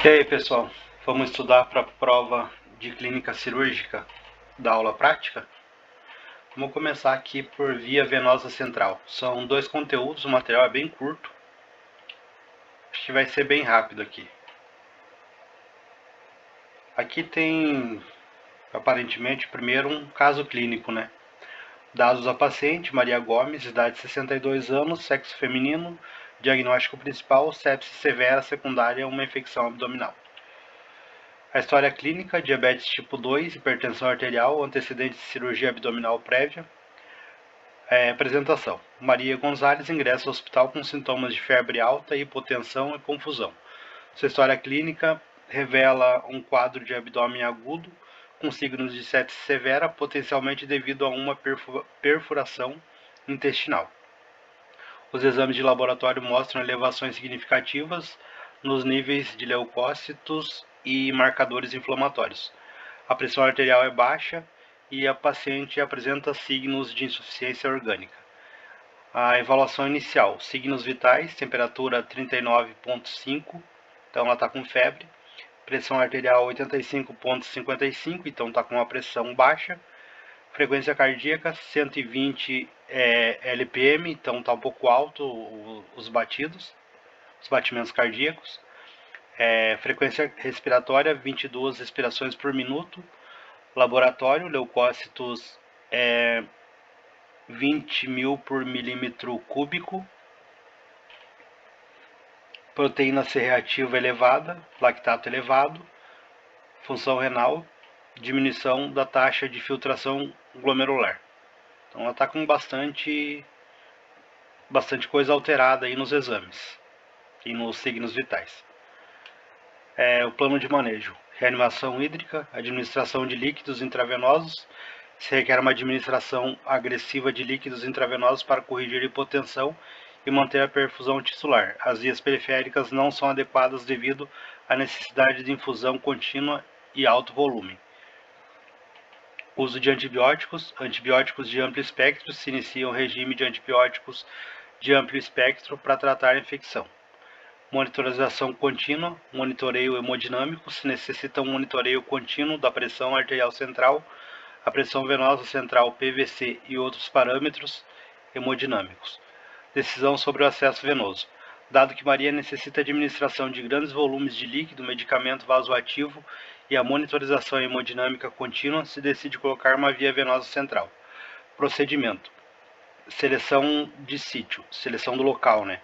E aí, pessoal, vamos estudar para a prova de clínica cirúrgica da aula prática? Vamos começar aqui por via venosa central. São dois conteúdos, o material é bem curto. Acho que vai ser bem rápido aqui. Aqui tem, aparentemente, primeiro um caso clínico, né? Dados da paciente, Maria Gomes, idade 62 anos, sexo feminino, diagnóstico principal, sepse severa secundária a uma infecção abdominal. A história clínica: diabetes tipo 2, hipertensão arterial, antecedentes de cirurgia abdominal prévia. Apresentação: Maria Gonzalez ingressa ao hospital com sintomas de febre alta, hipotensão e confusão. Sua história clínica revela um quadro de abdômen agudo, com signos de sepse severa, potencialmente devido a uma perfuração intestinal. Os exames de laboratório mostram elevações significativas nos níveis de leucócitos e marcadores inflamatórios. A pressão arterial é baixa e a paciente apresenta signos de insuficiência orgânica. A avaliação inicial: signos vitais, temperatura 39,5, então ela está com febre. Pressão arterial 85,55, então está com uma pressão baixa. Frequência cardíaca 120 LPM, então está um pouco alto os batimentos cardíacos. Frequência respiratória 22 respirações por minuto. Laboratório: leucócitos 20.000 por milímetro cúbico. Proteína C reativa elevada, lactato elevado. Função renal: diminuição da taxa de filtração glomerular. Então ela está com bastante coisa alterada aí nos exames e nos signos vitais. O plano de manejo: reanimação hídrica, administração de líquidos intravenosos. Se requer uma administração agressiva de líquidos intravenosos para corrigir a hipotensão e manter a perfusão tisular. As vias periféricas não são adequadas devido à necessidade de infusão contínua e alto volume. Uso de antibióticos. Antibióticos de amplo espectro. Se inicia um regime de antibióticos de amplo espectro para tratar a infecção. Monitorização contínua, monitoreio hemodinâmico. Se necessita um monitoreio contínuo da pressão arterial central, a pressão venosa central, PVC e outros parâmetros hemodinâmicos. Decisão sobre o acesso venoso. Dado que Maria necessita administração de grandes volumes de líquido, medicamento vasoativo e a monitorização hemodinâmica contínua, se decide colocar uma via venosa central. Procedimento: seleção de sítio, seleção do local, né?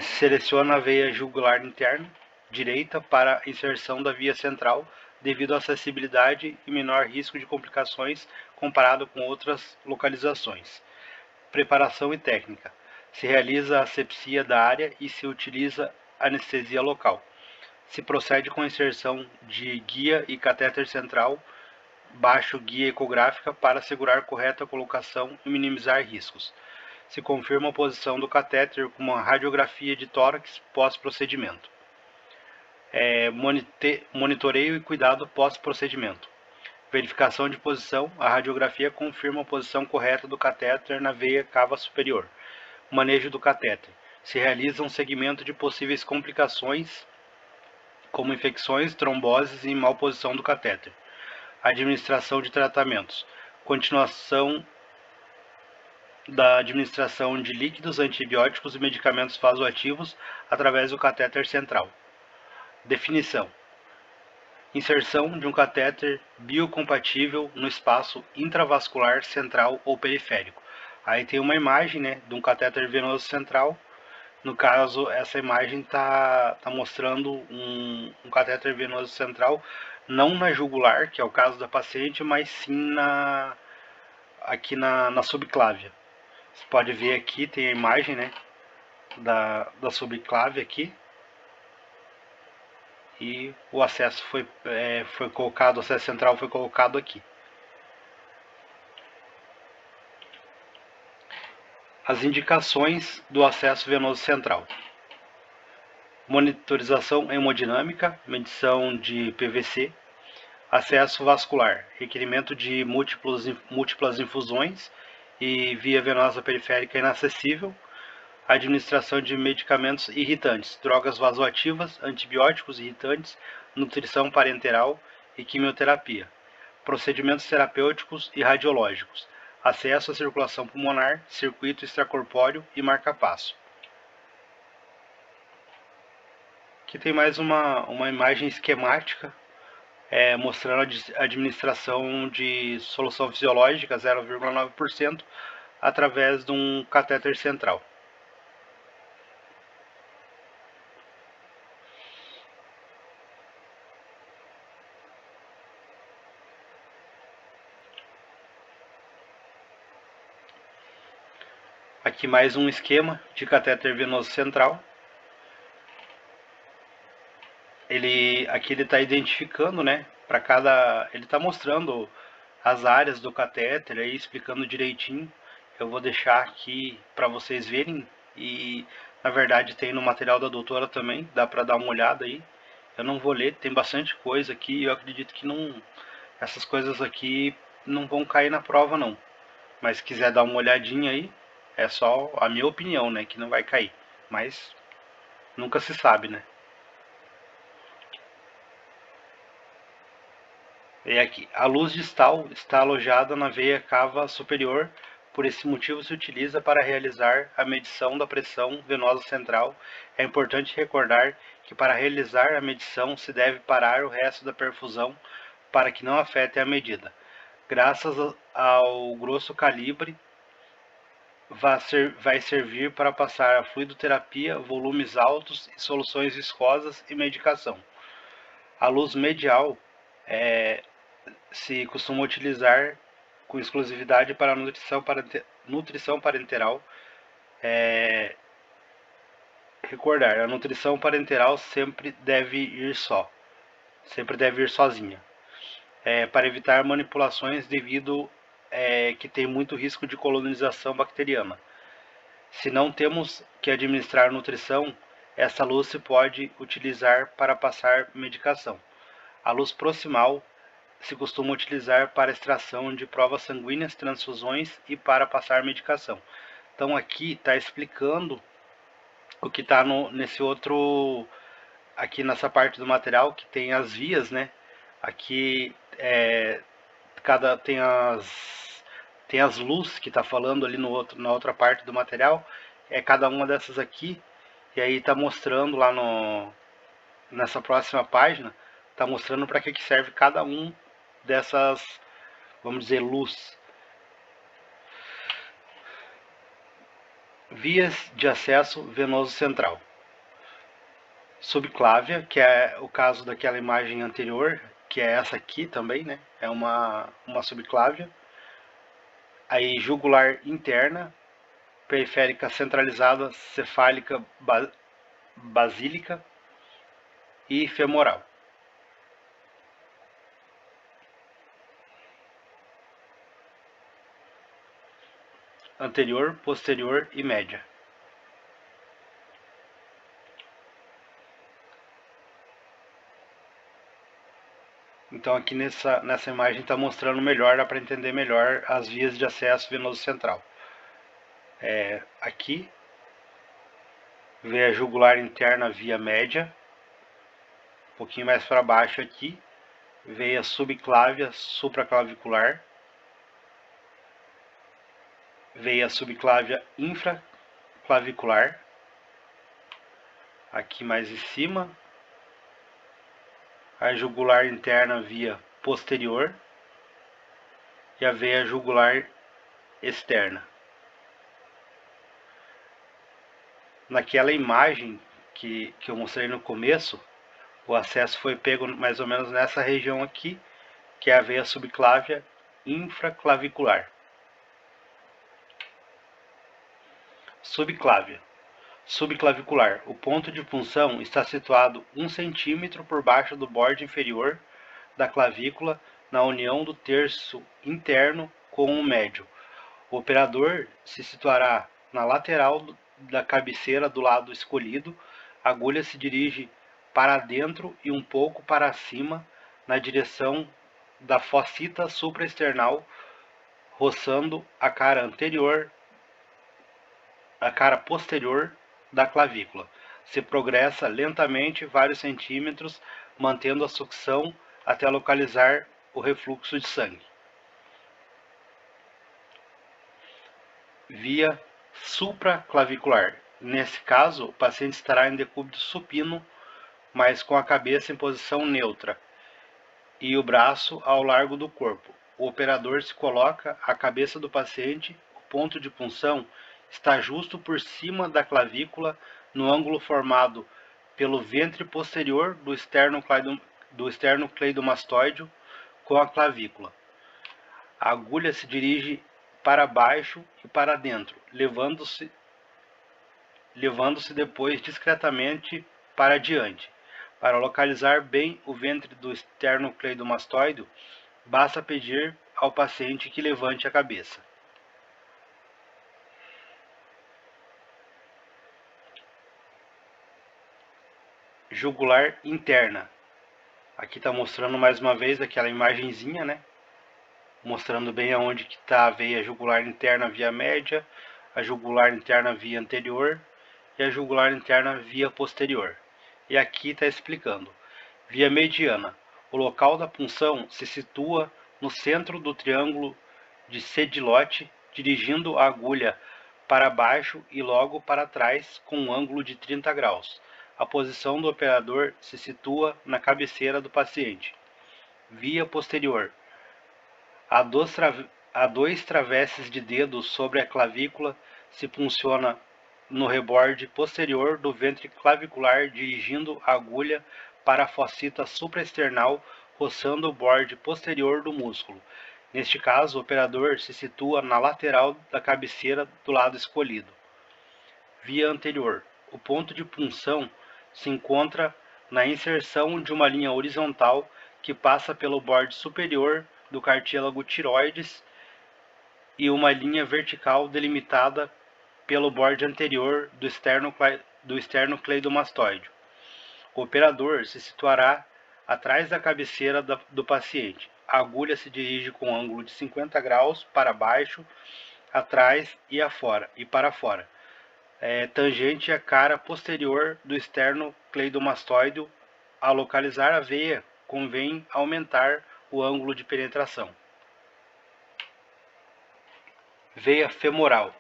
Seleciona a veia jugular interna direita para inserção da via central, devido à acessibilidade e menor risco de complicações comparado com outras localizações. Preparação e técnica: se realiza a asepsia da área e se utiliza anestesia local. Se procede com inserção de guia e catéter central, baixo guia ecográfica para assegurar correta colocação e minimizar riscos. Se confirma a posição do catéter com uma radiografia de tórax pós-procedimento. Monitoreio e cuidado pós-procedimento. Verificação de posição: a radiografia confirma a posição correta do catéter na veia cava superior. Manejo do catéter: se realiza um segmento de possíveis complicações, como infecções, tromboses e malposição do catéter. Administração de tratamentos: continuação da administração de líquidos, antibióticos e medicamentos vasoativos através do catéter central. Definição: inserção de um catéter biocompatível no espaço intravascular central ou periférico. Aí tem uma imagem, né, de um catéter venoso central. No caso, essa imagem está mostrando um catéter venoso central, não na jugular, que é o caso da paciente, mas sim aqui na subclávia. Você pode ver aqui, tem a imagem, né, da subclávia aqui. E o acesso foi colocado, o acesso central foi colocado aqui. As indicações do acesso venoso central: monitorização hemodinâmica, medição de PVC. Acesso vascular: requerimento de múltiplas infusões e via venosa periférica inacessível. administração de medicamentos irritantes, drogas vasoativas, antibióticos irritantes, nutrição parenteral e quimioterapia, procedimentos terapêuticos e radiológicos, acesso à circulação pulmonar, circuito extracorpóreo e marca-passo. Aqui tem mais uma imagem esquemática mostrando a administração de solução fisiológica 0,9% através de um catéter central. Aqui mais um esquema de catéter venoso central. Aqui ele está identificando, né, para cada, ele está mostrando as áreas do catéter aí, explicando direitinho. Eu vou deixar aqui para vocês verem e na verdade tem no material da doutora também, dá para dar uma olhada aí. Eu não vou ler, tem bastante coisa aqui e eu acredito que não, essas coisas aqui não vão cair na prova não. Mas se quiser dar uma olhadinha aí, é só a minha opinião, né, que não vai cair. Mas nunca se sabe, né. E aqui, a luz distal está alojada na veia cava superior, por esse motivo se utiliza para realizar a medição da pressão venosa central. É importante recordar que para realizar a medição se deve parar o resto da perfusão para que não afete a medida. Graças ao grosso calibre, vai servir para passar a fluidoterapia, volumes altos e soluções viscosas e medicação. A luz medial se costuma utilizar com exclusividade para nutrição parenteral. Recordar, a nutrição parenteral sempre deve ir sozinha, para evitar manipulações devido que tem muito risco de colonização bacteriana. Se não temos que administrar nutrição, essa luz se pode utilizar para passar medicação. A luz proximal se costuma utilizar para extração de provas sanguíneas, transfusões e para passar medicação. Então aqui está explicando o que está nesse outro, aqui nessa parte do material que tem as vias, né? Aqui tem as luzes que está falando ali na outra parte do material, cada uma dessas aqui, e aí está mostrando lá nessa próxima página, está mostrando para que serve cada um dessas, vamos dizer, luz. Vias de acesso venoso central. Subclávia, que é o caso daquela imagem anterior, que é essa aqui também, né? É uma subclávia. Aí jugular interna, periférica centralizada, cefálica, basílica e femoral. Anterior, posterior e média. Então aqui nessa imagem está mostrando melhor, dá para entender melhor as vias de acesso venoso central. Aqui, veia jugular interna via média, um pouquinho mais para baixo aqui, veia subclávia supraclavicular, veia subclávia infraclavicular, aqui mais em cima, a jugular interna via posterior e a veia jugular externa. Naquela imagem que eu mostrei no começo, o acesso foi pego mais ou menos nessa região aqui, que é a veia subclávia infraclavicular. Subclávia. Subclavicular. O ponto de punção está situado 1 cm por baixo do borde inferior da clavícula, na união do terço interno com o médio. O operador se situará na lateral da cabeceira do lado escolhido. A agulha se dirige para dentro e um pouco para cima, na direção da fossita supraesternal, roçando a cara anterior a cara posterior da clavícula. Se progressa lentamente vários centímetros, mantendo a sucção até localizar o refluxo de sangue. Via supraclavicular. Nesse caso, o paciente estará em decúbito supino, mas com a cabeça em posição neutra e o braço ao largo do corpo. O operador se coloca à cabeça do paciente, o ponto de punção está justo por cima da clavícula, no ângulo formado pelo ventre posterior do esternocleidomastoide com a clavícula. A agulha se dirige para baixo e para dentro, levando-se depois discretamente para diante. Para localizar bem o ventre do esternocleidomastoide, basta pedir ao paciente que levante a cabeça. Jugular interna. Aqui está mostrando mais uma vez aquela imagenzinha, né? Mostrando bem aonde que está a veia jugular interna via média, a jugular interna via anterior e a jugular interna via posterior. E aqui está explicando. Via mediana. O local da punção se situa no centro do triângulo de Sedilote, dirigindo a agulha para baixo e logo para trás com um ângulo de 30 graus. A posição do operador se situa na cabeceira do paciente. Via posterior. Há dois travesses de dedos sobre a clavícula, se punciona no reborde posterior do ventre clavicular, dirigindo a agulha para a fossita supraesternal, roçando o borde posterior do músculo. Neste caso, o operador se situa na lateral da cabeceira do lado escolhido. Via anterior. O ponto de punção se encontra na inserção de uma linha horizontal que passa pelo borde superior do cartílago tiroides e uma linha vertical delimitada pelo borde anterior do esternocleidomastoide. O operador se situará atrás da cabeceira do paciente. A agulha se dirige com ângulo de 50 graus para baixo, atrás e para fora, tangente à cara posterior do esternocleidomastoide. Ao localizar a veia, convém aumentar o ângulo de penetração. Veia femoral.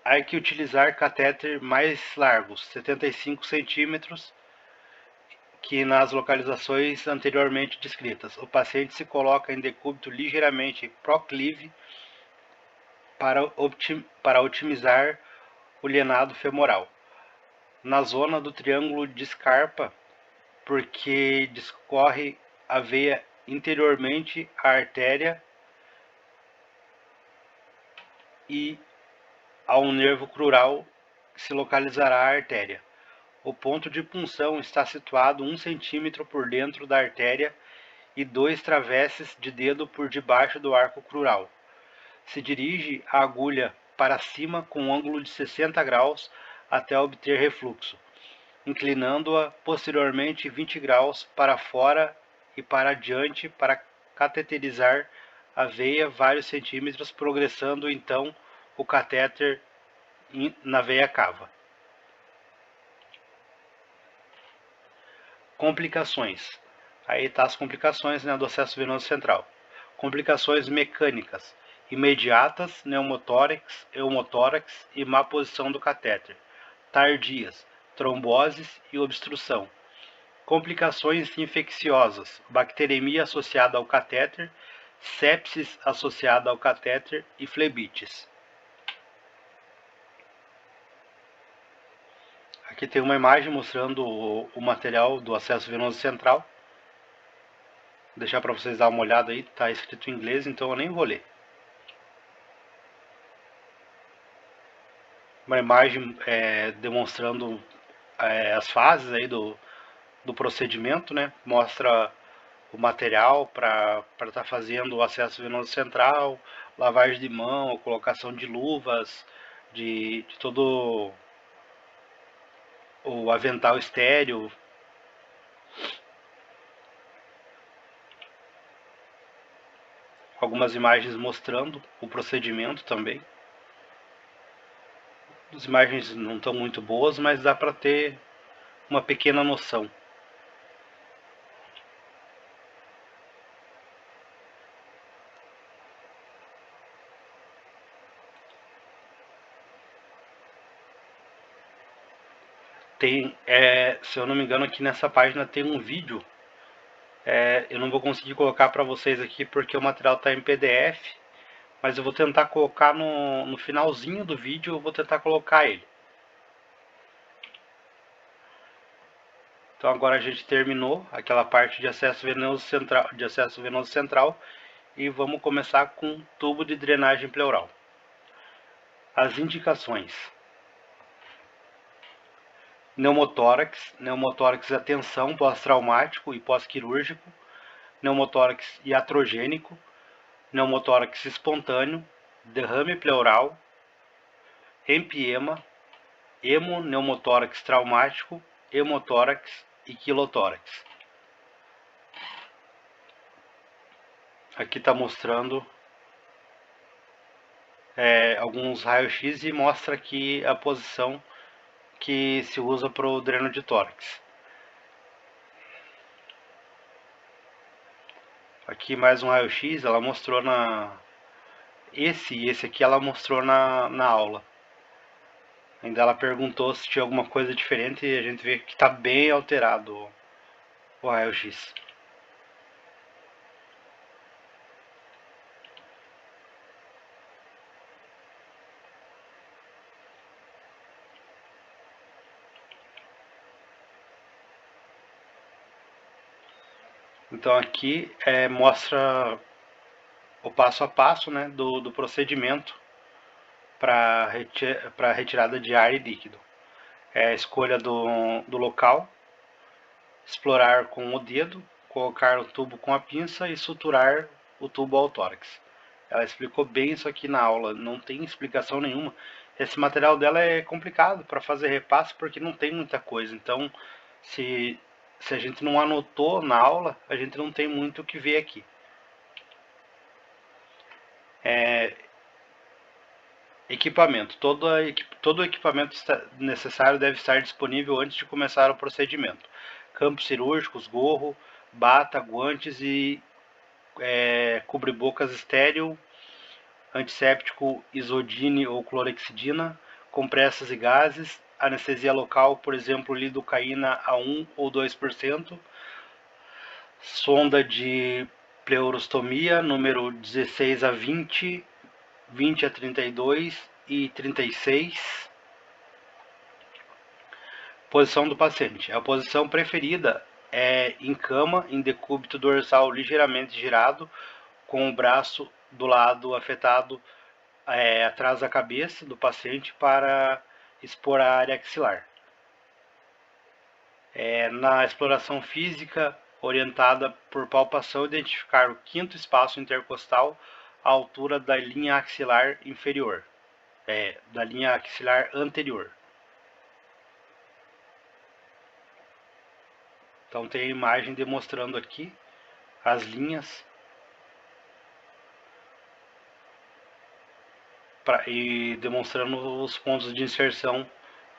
Há que utilizar catéter mais largos, 75 centímetros, que nas localizações anteriormente descritas. O paciente se coloca em decúbito ligeiramente proclive para otimizar o lenado femoral. Na zona do triângulo de Scarpa, porque discorre a veia interiormente à artéria e ao nervo crural se localizará a artéria. O ponto de punção está situado 1 centímetro por dentro da artéria e 2 travesses de dedo por debaixo do arco crural. Se dirige a agulha para cima com um ângulo de 60 graus até obter refluxo, inclinando-a posteriormente 20 graus para fora e para diante para cateterizar a veia vários centímetros, progressando então o catéter na veia cava. Complicações. Aí está as complicações, né, do acesso venoso central. Complicações mecânicas. Imediatas, pneumotórax, eumotórax e má posição do catéter. Tardias, tromboses e obstrução. Complicações infecciosas. Bacteremia associada ao catéter, sepsis associada ao catéter e flebites. Aqui tem uma imagem mostrando o material do acesso venoso central. Vou deixar para vocês dar uma olhada aí, está escrito em inglês, então eu nem vou ler. Uma imagem demonstrando as fases aí do procedimento, né? Mostra o material para estar fazendo o acesso venoso central, lavagem de mão, colocação de luvas, de todo o avental estéreo. Algumas imagens mostrando o procedimento também. As imagens não estão muito boas, mas dá para ter uma pequena noção. Tem, se eu não me engano, aqui nessa página tem um vídeo. Eu não vou conseguir colocar para vocês aqui porque o material está em PDF, mas eu vou tentar colocar no finalzinho do vídeo, eu vou tentar colocar ele. Então agora a gente terminou aquela parte de acesso venoso central, e vamos começar com tubo de drenagem pleural. As indicações: pneumotórax atenção pós-traumático e pós-quirúrgico, pneumotórax iatrogênico, pneumotórax espontâneo, derrame pleural, empiema, hemoneumotórax traumático, hemotórax e quilotórax. Aqui está mostrando alguns raios-x e mostra aqui a posição que se usa para o dreno de tórax. Aqui mais um raio-x, ela mostrou esse aqui ela mostrou na aula. Ainda ela perguntou se tinha alguma coisa diferente e a gente vê que está bem alterado o raio-x. Então aqui mostra o passo a passo, né, do procedimento para retirada de ar e líquido. A escolha do local, explorar com o dedo, colocar o tubo com a pinça e suturar o tubo ao tórax. Ela explicou bem isso aqui na aula, não tem explicação nenhuma. Esse material dela é complicado para fazer repasse porque não tem muita coisa. Então, se a gente não anotou na aula, a gente não tem muito o que ver aqui. Equipamento. Todo o equipamento necessário deve estar disponível antes de começar o procedimento. Campos cirúrgicos, gorro, bata, guantes e cubre-bocas estéril, antisséptico isodine ou clorexidina, compressas e gases, anestesia local, por exemplo, lidocaína a 1 ou 2%, sonda de pleurostomia número 16 a 20, 20 a 32 e 36. Posição do paciente. A posição preferida é em cama, em decúbito dorsal ligeiramente girado, com o braço do lado afetado atrás da cabeça do paciente para expor a área axilar. Na exploração física orientada por palpação, identificar o quinto espaço intercostal à altura da linha axilar inferior, da linha axilar anterior. Então tem a imagem demonstrando aqui as linhas e demonstrando os pontos de inserção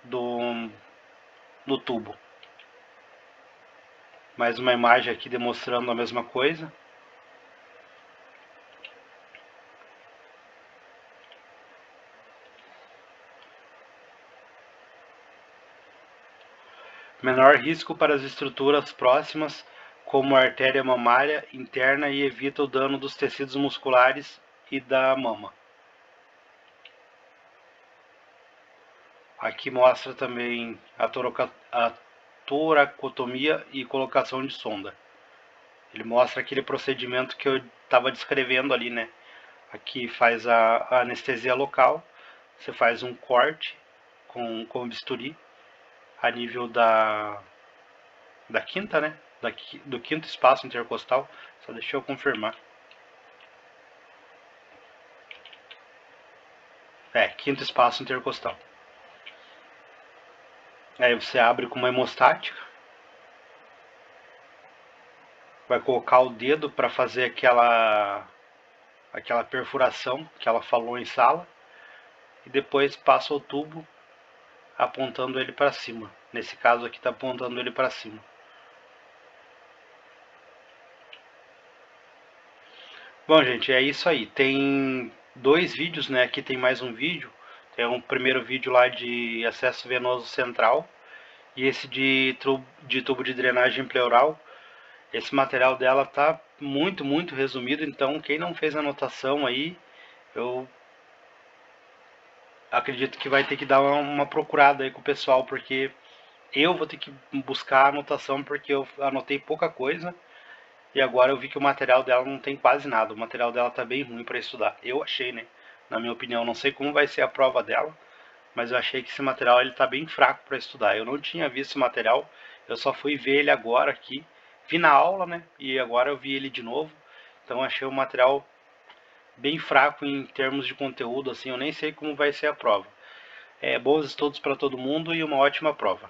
do tubo. Mais uma imagem aqui demonstrando a mesma coisa. Menor risco para as estruturas próximas, como a artéria mamária interna, e evita o dano dos tecidos musculares e da mama. Aqui mostra também a toracotomia e colocação de sonda. Ele mostra aquele procedimento que eu estava descrevendo ali, né? Aqui faz a anestesia local, você faz um corte com bisturi a nível da quinta, né? Do quinto espaço intercostal. Só deixa eu confirmar. Quinto espaço intercostal. Aí você abre com uma hemostática. Vai colocar o dedo para fazer aquela perfuração que ela falou em sala. E depois passa o tubo apontando ele para cima. Nesse caso aqui está apontando ele para cima. Bom, gente, é isso aí. Tem 2 vídeos, né? Aqui tem mais um vídeo. Tem um primeiro vídeo lá de acesso venoso central e esse de tubo de drenagem pleural. Esse material dela tá muito resumido, então quem não fez anotação aí, eu acredito que vai ter que dar uma procurada aí com o pessoal, porque eu vou ter que buscar a anotação, porque eu anotei pouca coisa e agora eu vi que o material dela não tem quase nada. O material dela tá bem ruim para estudar. Eu achei, né? Na minha opinião, não sei como vai ser a prova dela, mas eu achei que esse material ele tá bem fraco para estudar. Eu não tinha visto esse material, eu só fui ver ele agora aqui. Vi na aula, né? E agora eu vi ele de novo. Então achei o material bem fraco em termos de conteúdo, assim, eu nem sei como vai ser a prova. Bons estudos para todo mundo e uma ótima prova.